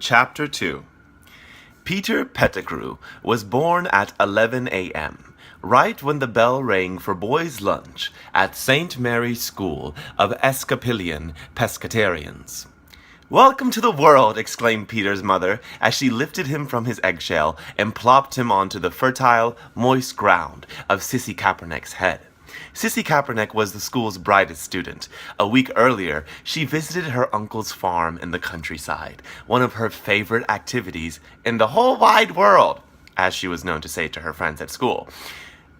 Chapter 2 Peter Pettigrew was born at 11 a.m., right when the bell rang for boys' lunch at St. Mary's School of Episcopalian Pescatarians. "Welcome to the world!" exclaimed Peter's mother as she lifted him from his eggshell and plopped him onto the fertile, moist ground of Sissy Kaepernick's head. Sissy Kaepernick was the school's brightest student. A week earlier, she visited her uncle's farm in the countryside, one of her favorite activities in the whole wide world, as she was known to say to her friends at school.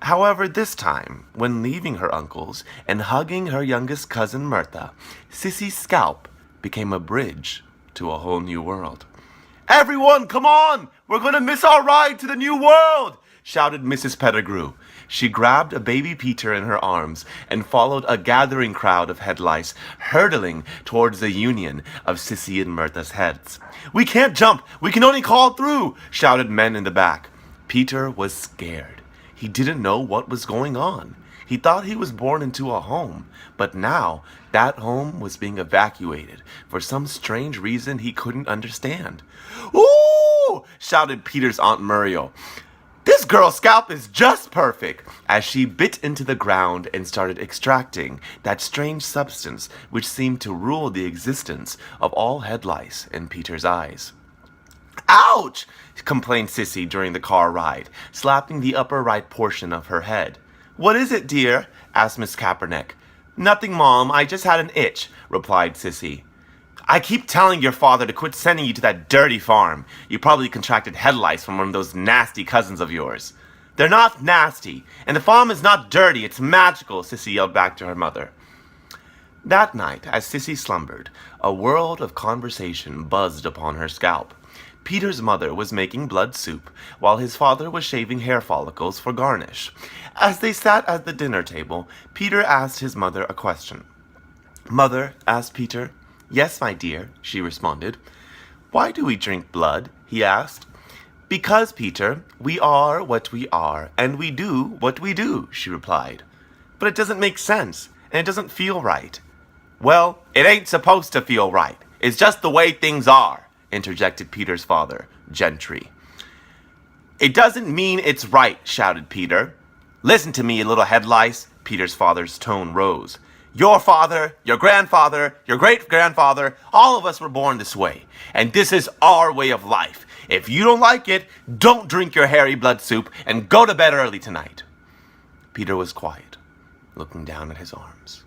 However, this time, when leaving her uncle's and hugging her youngest cousin Mirtha, Sissy's scalp became a bridge to a whole new world. "Everyone, come on! We're going to miss our ride to the new world!" shouted Mrs. Pettigrew. She grabbed a baby Peter in her arms and followed a gathering crowd of head lice hurtling towards the union of Sissy and Mirtha's heads. "We can't jump! We can only crawl through!" shouted men in the back. Peter was scared. He didn't know what was going on. He thought he was born into a home, but now that home was being evacuated for some strange reason he couldn't understand. "Ooh!" shouted Peter's Aunt Muriel. "This girl's scalp is just perfect," as she bit into the ground and started extracting that strange substance which seemed to rule the existence of all head lice in Peter's eyes. "Ouch!" complained Sissy during the car ride, slapping the upper right portion of her head. "What is it, dear?" asked Miss Kaepernick. "Nothing, Mom. I just had an itch," replied Sissy. "I keep telling your father to quit sending you to that dirty farm. You probably contracted head lice from one of those nasty cousins of yours." "They're not nasty, and the farm is not dirty. It's magical," Sissy yelled back to her mother. That night, as Sissy slumbered, a world of conversation buzzed upon her scalp. Peter's mother was making blood soup, while his father was shaving hair follicles for garnish. As they sat at the dinner table, Peter asked his mother a question. "Mother," asked Peter. "Yes, my dear," she responded. "Why do we drink blood?" he asked. "Because, Peter, we are what we are, and we do what we do," she replied. "But it doesn't make sense, and it doesn't feel right." "Well, it ain't supposed to feel right. It's just the way things are," interjected Peter's father, Gentry. "It doesn't mean it's right," shouted Peter. "Listen to me, you little head lice." Peter's father's tone rose. "Your father, your grandfather, your great-grandfather, all of us were born this way, and this is our way of life. If you don't like it, don't drink your hairy blood soup and go to bed early tonight." Peter was quiet, looking down at his arms.